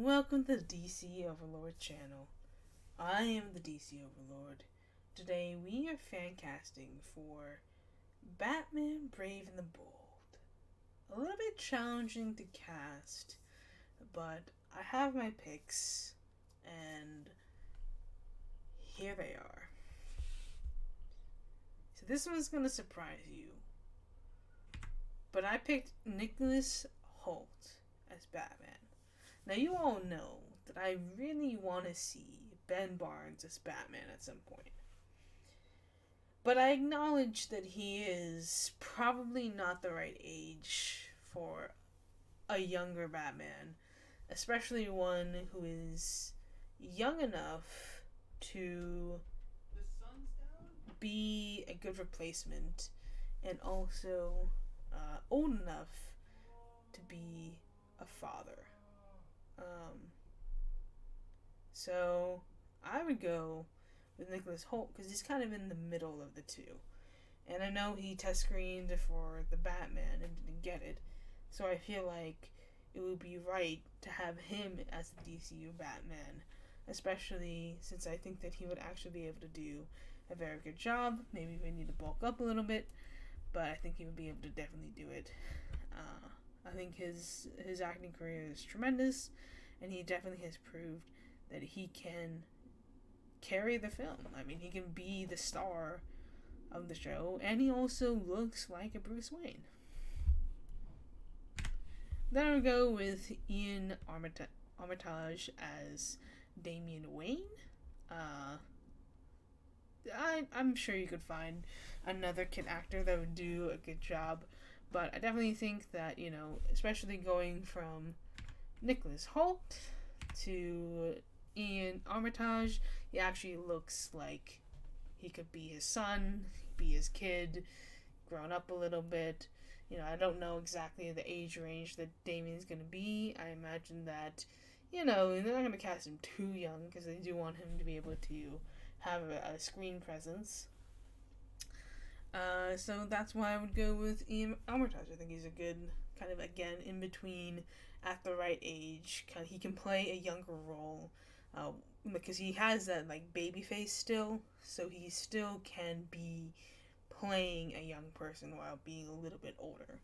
Welcome to the DC Overlord channel. I am the DC Overlord. Today we are fan casting for Batman Brave and the Bold. A little bit challenging to cast, but I have my picks, and here they are. So this one's going to surprise you, but I picked Nicholas Hoult as Batman. Now, you all know that I really want to see Ben Barnes as Batman at some point. But I acknowledge that he is probably not the right age for a younger Batman, especially one who is young enough to be a good replacement and also old enough to be a father. So I would go with Nicholas Hoult because he's kind of in the middle of the two. And I know he test screened for the Batman and didn't get it. So I feel like it would be right to have him as the DCU Batman. Especially since I think that he would actually be able to do a very good job. Maybe we need to bulk up a little bit. But I think he would be able to definitely do it. I think his acting career is tremendous, and he definitely has proved that he can carry the film. I mean, he can be the star of the show, and he also looks like a Bruce Wayne. Then I would go with Ian Armitage as Damian Wayne. I'm sure you could find another kid actor that would do a good job, but I definitely think that, especially going from Nicholas Hoult to Ian Armitage, he actually looks like he could be his son, be his kid, grown up a little bit. I don't know exactly the age range that Damian's going to be. I imagine that, they're not going to cast him too young because they do want him to be able to have a screen presence. So that's why I would go with Ian Armitage. I think he's a good kind of, again, in between at the right age. He can play a younger role because he has that baby face still, so he still can be playing a young person while being a little bit older.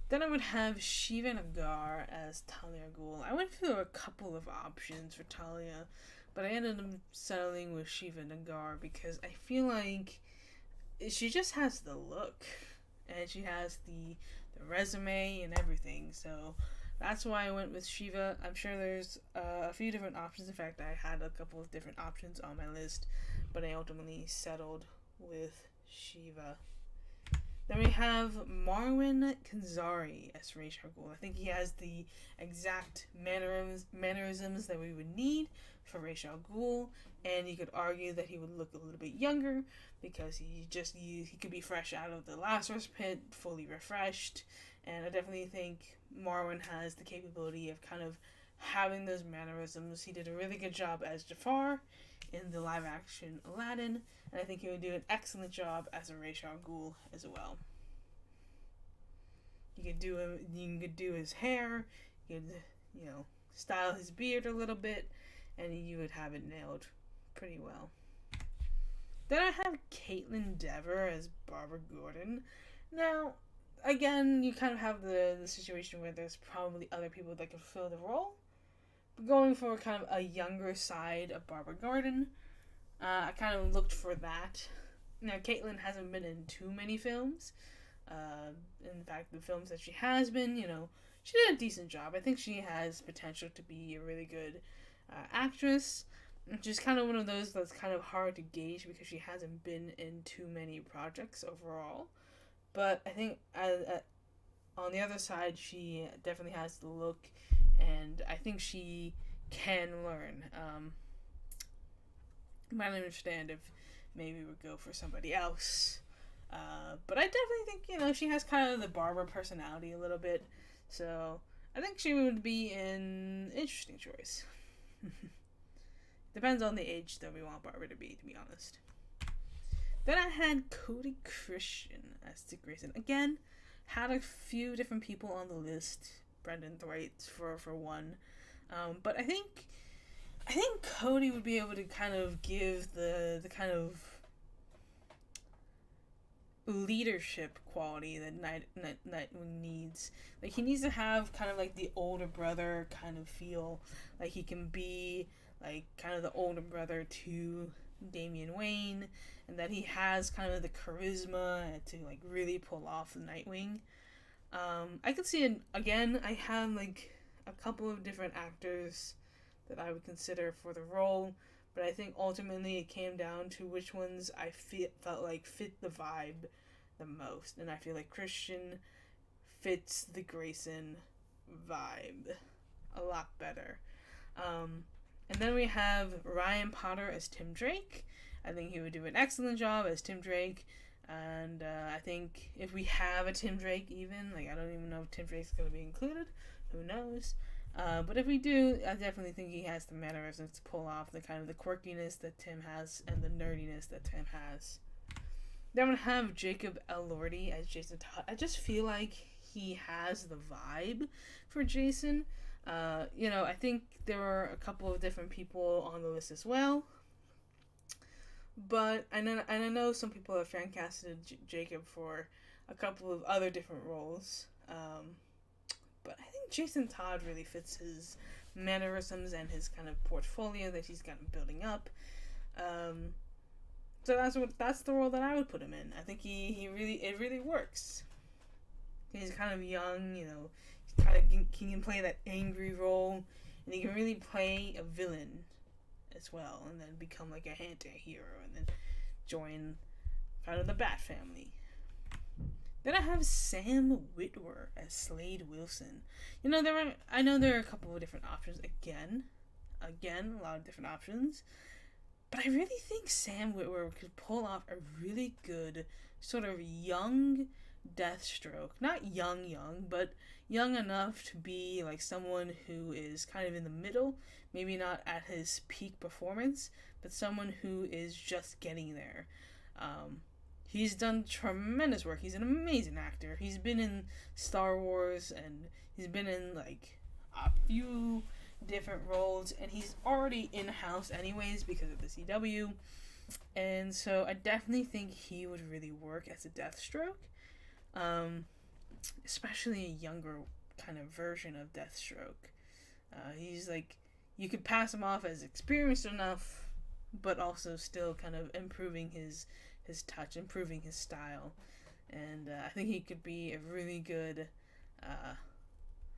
Then I would have Shiva Nagar as Talia al Ghul. I went through a couple of options for Talia, but I ended up settling with Shiva Nagar because I feel like she just has the look, and she has the resume and everything, so that's why I went with Shiva. I'm sure there's a few different options. In fact, I had a couple of different options on my list, but I ultimately settled with Shiva. Then we have Marwan Kenzari as Ra's al Ghul. I think he has the exact mannerisms that we would need for Ra's al Ghul, and you could argue that he would look a little bit younger because he could be fresh out of the Lazarus pit, fully refreshed, and I definitely think Marwan has the capability of kind of having those mannerisms. He did a really good job as Jafar in the live-action Aladdin, and I think he would do an excellent job as a Ra's al Ghul as well. You could do his hair, you could, style his beard a little bit, and you would have it nailed pretty well. Then I have Kaitlyn Deborah as Barbara Gordon. Now, again, you kind of have the situation where there's probably other people that could fill the role. But going for kind of a younger side of Barbara Gordon, I kind of looked for that. Now, Kaitlyn hasn't been in too many films. In fact, the films that she has been, she did a decent job. I think she has potential to be a really good actress. She's kind of one of those that's kind of hard to gauge because she hasn't been in too many projects overall. But I think on the other side, she definitely has the look, and I think she can learn. Might understand if maybe we would go for somebody else. But I definitely think, she has kind of the Barbara personality a little bit. So I think she would be an interesting choice. Depends on the age that we want Barbara to be honest. Then I had Cody Christian as Dick Grayson. Again, had a few different people on the list, Brendan Thwaites for one. But I think Cody would be able to kind of give the kind of leadership quality that Nightwing needs. Like, he needs to have kind of like the older brother kind of feel. Like, he can be like kind of the older brother to Damian Wayne, and that he has kind of the charisma to like really pull off the Nightwing. I could see it again. I have like a couple of different actors that I would consider for the role, but I think ultimately it came down to which ones I felt like fit the vibe the most, and I feel like Christian fits the Grayson vibe a lot better. And then we have Ryan Potter as Tim Drake. I think he would do an excellent job as Tim Drake, and I think if we have a Tim Drake even, like, I don't even know if Tim Drake's going to be included, who knows. But if we do, I definitely think he has the mannerisms to pull off the kind of the quirkiness that Tim has and the nerdiness that Tim has. Then we have Jacob Elordi as Jason Todd. I just feel like he has the vibe for Jason. I think there are a couple of different people on the list as well. But I know some people have fan casted Jacob for a couple of other different roles. But I think Jason Todd really fits his mannerisms and his kind of portfolio that he's kind of building up. So that's the role that I would put him in. I think it really works. He's kind of young, he can play that angry role, and he can really play a villain as well, and then become like a anti-hero, and then join kind of the Bat family. Then I have Sam Witwer as Slade Wilson. I know there are a couple of different options. Again, a lot of different options. But I really think Sam Witwer could pull off a really good sort of young Deathstroke. Not young, but young enough to be like someone who is kind of in the middle. Maybe not at his peak performance, but someone who is just getting there. He's done tremendous work. He's an amazing actor. He's been in Star Wars, and he's been in like a few different roles, and he's already in-house anyways because of the CW. And so I definitely think he would really work as a Deathstroke. Especially a younger kind of version of Deathstroke. He's like, you could pass him off as experienced enough, but also still kind of improving his touch, improving his style. And I think he could be a really good,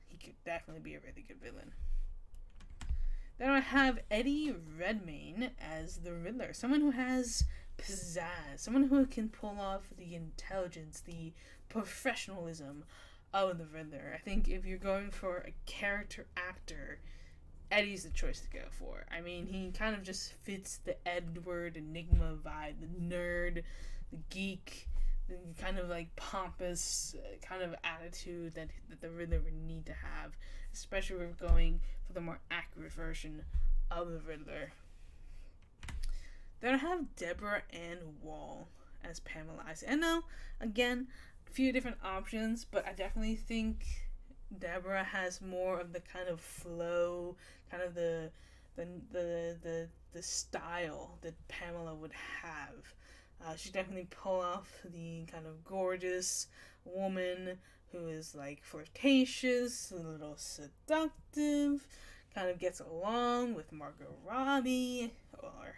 he could definitely be a really good villain. Then I have Eddie Redmayne as the Riddler, someone who has pizzazz, someone who can pull off the intelligence, the professionalism of the Riddler. I think if you're going for a character actor, Eddie's the choice to go for. I mean, he kind of just fits the Edward Enigma vibe, the nerd, the geek, the kind of like pompous kind of attitude that the Riddler would need to have, especially if we're going for the more accurate version of the Riddler. Then I have Deborah and Woll as Pamela. I know, again, a few different options, but I definitely think Deborah has more of the kind of flow, kind of the style that Pamela would have. She definitely pull off the kind of gorgeous woman who is like flirtatious, a little seductive, kind of gets along with Margot Robbie or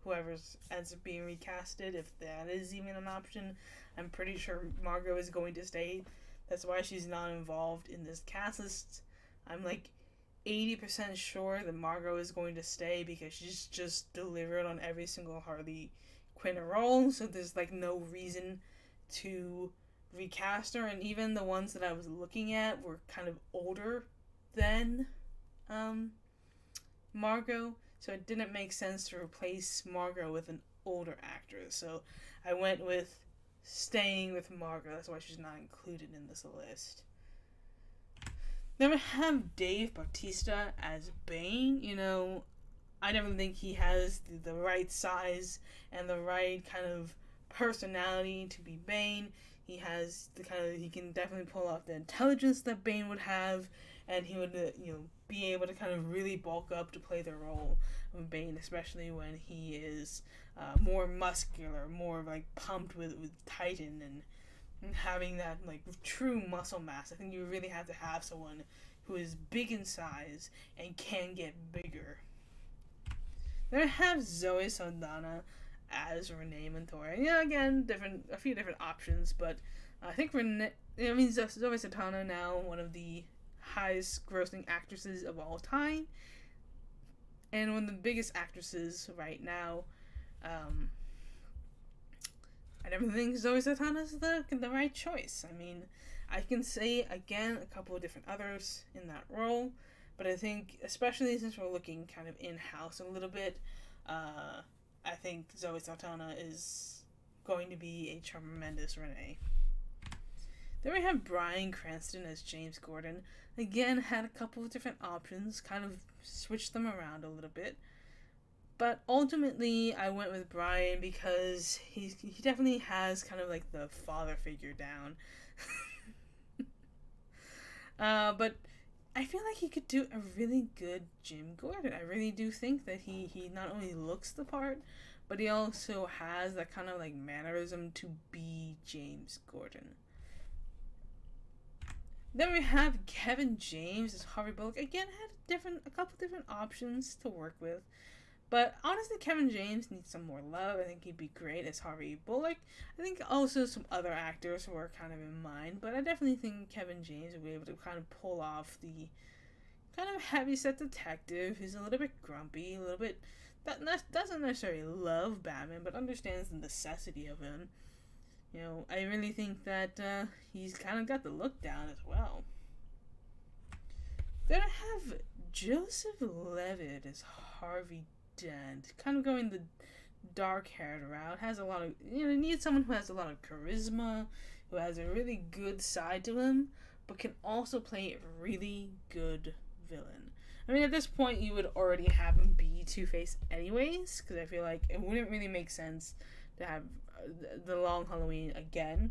whoever ends up being recasted, if that is even an option. I'm pretty sure Margot is going to stay. That's why she's not involved in this cast list. I'm like 80% sure that Margot is going to stay because she's just delivered on every single Harley Quinn role, so there's like no reason to recast her. And even the ones that I was looking at were kind of older than Margot, so it didn't make sense to replace Margot with an older actress. So I went with staying with Margot. That's why she's not included in this list. Then we have Dave Bautista as Bane. I don't think he has the right size and the right kind of personality to be Bane. He has the he can definitely pull off the intelligence that Bane would have, and he would, be able to kind of really bulk up to play the role of Bane, especially when he is more muscular, more pumped with Titan and having that true muscle mass. I think you really have to have someone who is big in size and can get bigger. Then I have Zoe Saldana as Renee Montoya. Yeah, again, a few different options, but I think Zoe Saldana now one of the highest grossing actresses of all time, and one of the biggest actresses right now. I never think Zoe Saldana is the right choice. I mean, I can say again a couple of different others in that role, but I think especially since we're looking kind of in-house a little bit, I think Zoe Saldana is going to be a tremendous Renee. Then we have Bryan Cranston as James Gordon. Again, had a couple of different options, kind of switched them around a little bit. But ultimately, I went with Bryan because he definitely has kind of the father figure down. But I feel like he could do a really good Jim Gordon. I really do think that he not only looks the part, but he also has that kind of mannerism to be James Gordon. Then we have Kevin James as Harvey Bullock. Again, had a couple different options to work with. But honestly, Kevin James needs some more love. I think he'd be great as Harvey Bullock. I think also some other actors were kind of in mind, but I definitely think Kevin James would be able to kind of pull off the kind of heavyset detective who's a little bit grumpy, a little bit that doesn't necessarily love Batman, but understands the necessity of him. I really think that he's kind of got the look down as well. Then I have Joseph Levitt as Harvey Dent, kind of going the dark-haired route. Has a lot of, needs someone who has a lot of charisma, who has a really good side to him, but can also play a really good villain. I mean, at this point, you would already have him be Two-Face anyways, because I feel like it wouldn't really make sense to have the Long Halloween again.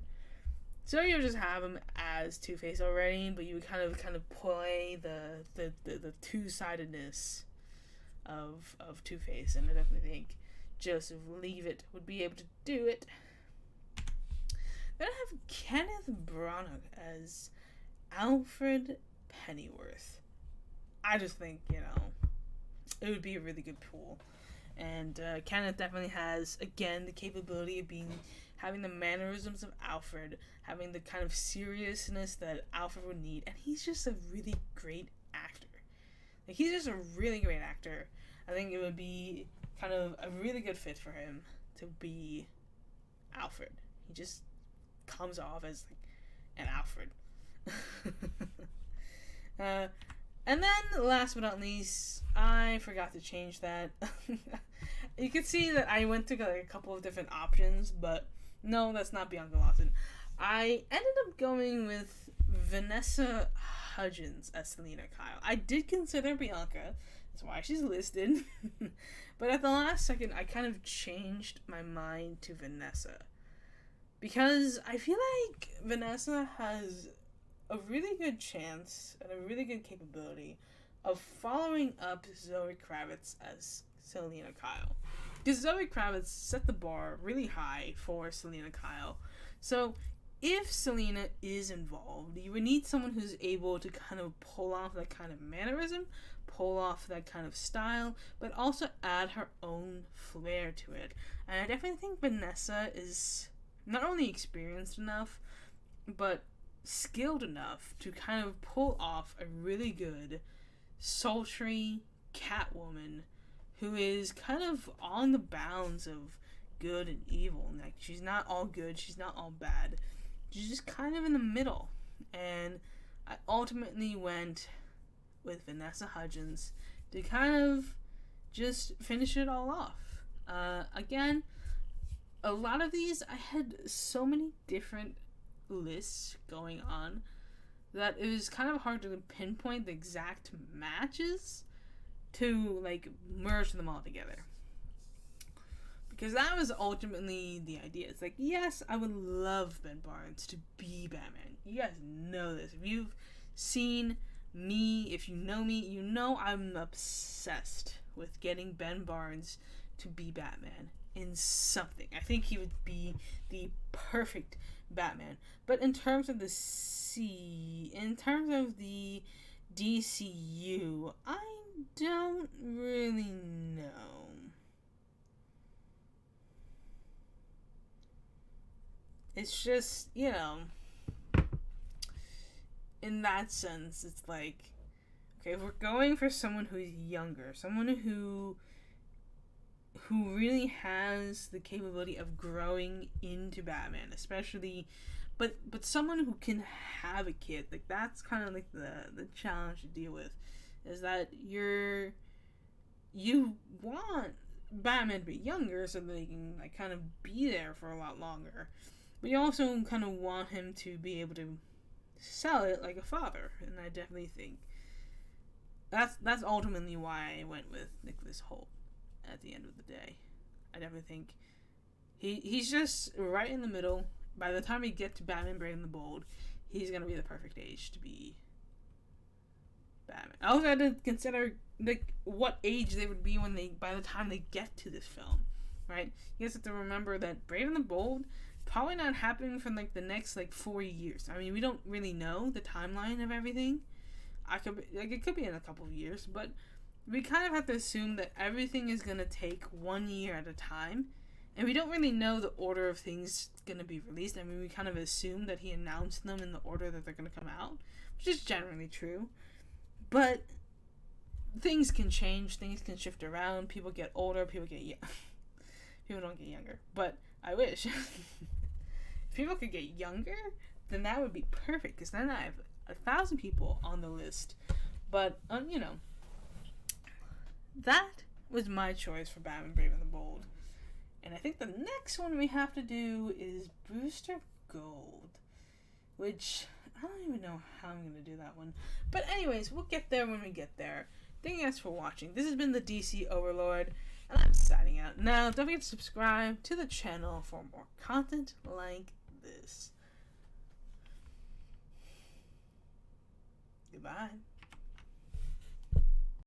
So you would just have him as Two-Face already, but you would kind of play the two-sidedness of Two-Face, and I definitely think Joseph Levitt would be able to do it. Then I have Kenneth Branagh as Alfred Pennyworth. I just think, it would be a really good pool. And Kenneth definitely has, again, the capability of having the mannerisms of Alfred, having the kind of seriousness that Alfred would need, and he's just a really great actor. He's just a really great actor. I think it would be kind of a really good fit for him to be Alfred. He just comes off as an Alfred. And then, last but not least, I forgot to change that. You can see that I went to a couple of different options, but no, that's not Bianca Lawson. I ended up going with Vanessa Hudgens as Selena Kyle. I did consider Bianca, that's why she's listed, but at the last second, I kind of changed my mind to Vanessa. Because I feel like Vanessa has a really good chance and a really good capability of following up Zoe Kravitz as Selena Kyle. Because Zoe Kravitz set the bar really high for Selena Kyle. So if Selena is involved, you would need someone who's able to kind of pull off that kind of mannerism, pull off that kind of style, but also add her own flair to it. And I definitely think Vanessa is not only experienced enough, but skilled enough to kind of pull off a really good, sultry Catwoman who is kind of on the bounds of good and evil. She's not all good, she's not all bad. She's just kind of in the middle. And I ultimately went with Vanessa Hudgens to kind of just finish it all off. Again, a lot of these, I had so many different lists going on that it was kind of hard to pinpoint the exact matches to merge them all together. Because that was ultimately the idea. It's like, yes, I would love Ben Barnes to be Batman. You guys know this. If you've seen me, if you know me, you know I'm obsessed with getting Ben Barnes to be Batman in something. I think he would be the perfect Batman. But in terms of the DCU, I don't really know. It's just, in that sense, it's like, okay, if we're going for someone who's younger, someone who really has the capability of growing into Batman, especially, but someone who can have a kid, like, that's kind of like the challenge to deal with, is that you want Batman to be younger so that he can, like, kind of be there for a lot longer. But you also kind of want him to be able to sell it like a father. And I definitely think that's ultimately why I went with Nicholas Hoult at the end of the day. I definitely think he's just right in the middle. By the time we get to Batman Brave the Bold, he's going to be the perfect age to be Batman. I also had to consider what age they would be by the time they get to this film, right? You guys have to remember that Brave and the Bold probably not happening for the next 4 years. I mean, we don't really know the timeline of everything. It could be in a couple of years, but we kind of have to assume that everything is gonna take 1 year at a time, and we don't really know the order of things gonna be released. I mean, we kind of assume that he announced them in the order that they're gonna come out, which is generally true. But things can change, things can shift around. People get older, people don't get younger, but I wish. If people could get younger, then that would be perfect, because then I have 1,000 people on the list. But, that was my choice for Batman Brave and the Bold. And I think the next one we have to do is Booster Gold, which I don't even know how I'm going to do that one. But anyways, we'll get there when we get there. Thank you guys for watching. This has been the DC Overlord, and I'm signing out. Now, don't forget to subscribe to the channel for more content like this. Goodbye.